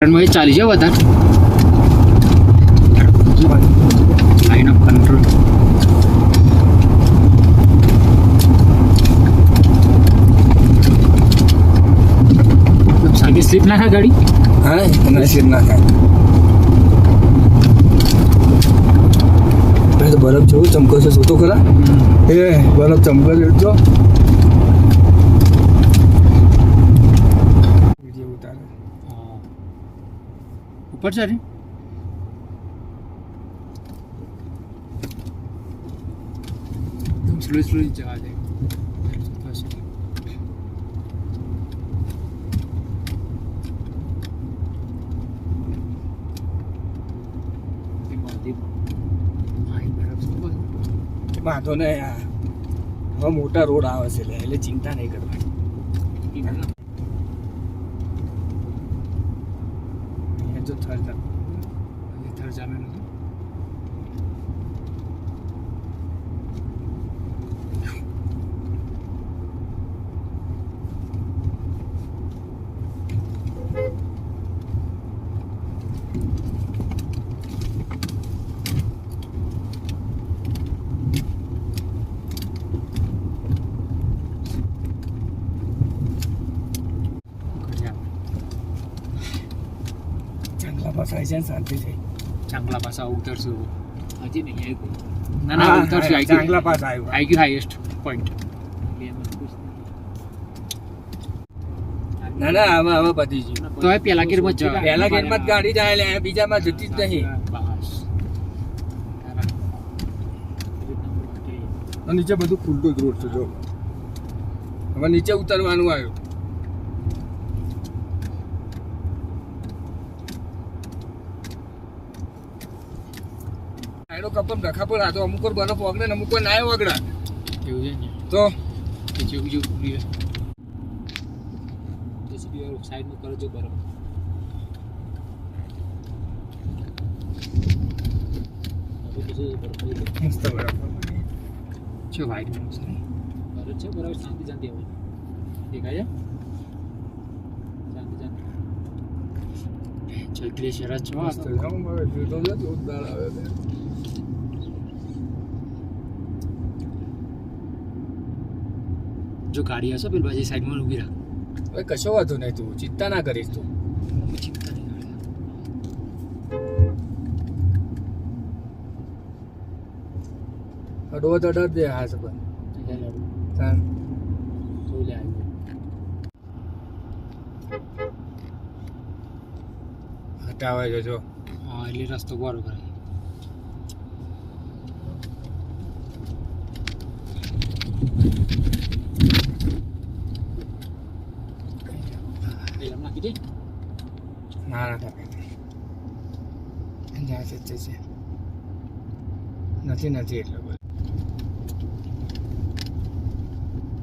માં 40 છે વધારે લાઈન ઓફ કંટ્રોલ સાગે સ્લીપ ના ખાય ગાડી હા એના સ્લીપ ના ખાય તો બરફ જેવું ચમકો છે શું તો ખરા એ બરફ ચમકો છે તો વિડિયો ઉતારે ઉપર છે સ્લો સ્લો જવા દે વાંધો ને હવે મોટા રોડ આવે છે એટલે ચિંતા નહીં કરવાની જો થર ચાલે ફસાય છે શાંતિ થઈ ચાંગલા પાસા ઉતરશું હજી નહીં આવ્યું ના ના ઉતરશું ચાંગલા પાસ આવ્યું આવી ગયું હાઈએસ્ટ પોઈન્ટ ના ના હવે પતી ગયું તો એ પેલા ગેરમાં જ પહેલા ગેરમાં જ ગાડી જાય એટલે બીજામાં જતી જ નહીં નીચે બધું ખુલતું જ રોડ છે જો હવે નીચે ઉતરવાનું આવ્યું કપમ રખા પર આ તો અમુક વાર બરફ ઓગળે ને અમુક વાર ના ઓગળે એવું છે ને તો જેવું જેવું સાઈડમાં કરજો બરફ મસ્ત બરફ છે વાઈટ બરફ છે બરફ શાંતિ શાંતિ આવે દેખાય છે શાંતિ શાંતિ ચલતી શરત છો મસ્ત જાઉં મારે જોતો જ જોરદાર આવે છે જો ગાડી હશે પેલી બાજુ સાઈડમાં ઊભી રાખ હવે કશો વાંધો નહીં તું ચિંતા ના કરીશ તું ચિંતા નહીં અડવો તો ડર દે હા સબર હટાવે છે જો હા એટલે રસ્તો બરો કરે ના ના નથી નથી એટલે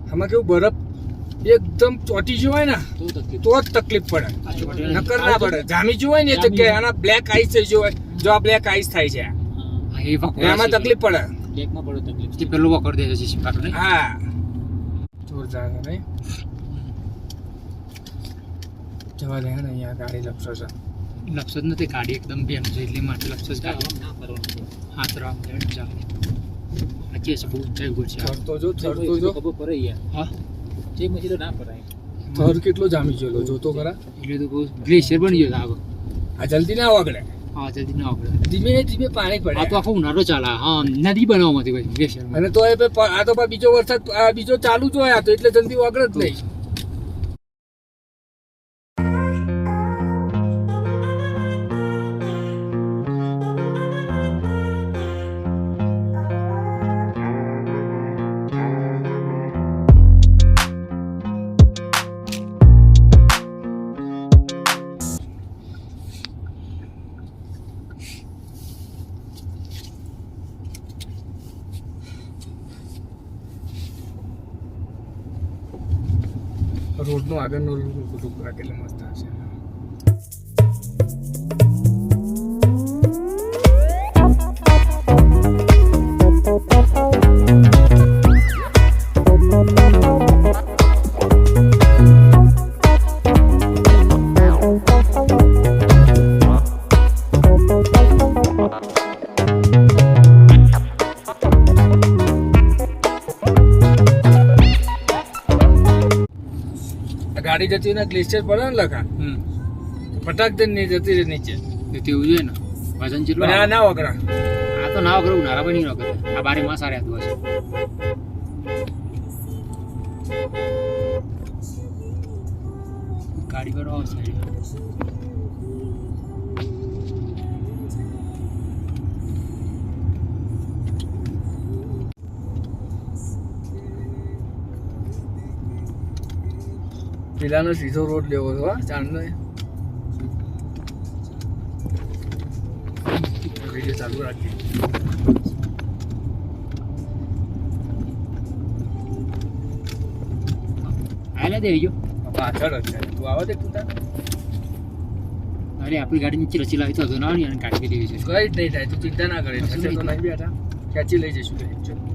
આમાં કેવું બરફ એકદમ ચોટી ગયો હોય ને તો જ તકલીફ પડે નકર ના પડે જામી ગયું હોય ને એ જગ્યાએ આના બ્લેક આઈસ થઈ ગયો હોય જો આ બ્લેક આઈસ થાય છે એમાં તકલીફ પડે બ્લેકમાં પડે તકલીફ પેલું વખર દે છે શિકારો ને હા જોરદાર નહીં જવા દે ને અહીંયા ગાડી લપસો છે લપસો જ નથી ગાડી એકદમ બેન છે એટલે માટે લપસો જ ગાડી હાથ રામ ચાલે આજે છે બહુ ઊંચાઈ ઉપર છે થરતો જો ખબર પડે યાર હા જે મજી તો ના પડાય થર કેટલો જામી ગયેલો જોતો ખરા એટલે તો બહુ ગ્લેશિયર બની ગયો આગળ આ જલ્દી ના ઓગળે હા જલ્દી ના ઓગળે ધીમે ધીમે પાણી પડે આ તો આખો ઉનાળો ચાલે હા નદી બનાવવામાંથી ભાઈ ગ્લેશિયર અને તો એ આ તો બીજો વરસાદ બીજો ચાલુ જ હોય આ તો એટલે જલ્દી ઓગળે જ નહીં રોડનો આગળનો બધું રાખેલો મસ્ત હશે ગાડી જતી હોય ને ગ્લેશિયર પડે ને લખા ફટાક દે નહીં જતી રહે નીચે તો તેવું જોઈએ ને વજન જેટલું પણ આ ના વગરા આ તો ના વગર ઉનાળા પણ નહીં વગર આ બારે માં સારા હતું હશે ગાડી પર આવશે પેલાનો સીધો રોડ લેવો હતો હા ચાંદનો વિડીયો ચાલુ રાખી આલે દેવી જો પાછળ જ છે તું આવા દે તું તાર અરે આપણી ગાડી નીચે રચી લાવી તો ના અને કાઢી દેવી છે કઈ જ નહીં થાય તું ચિંતા ના કરે થશે તો નહીં બેઠા ખેંચી લઈ જઈશું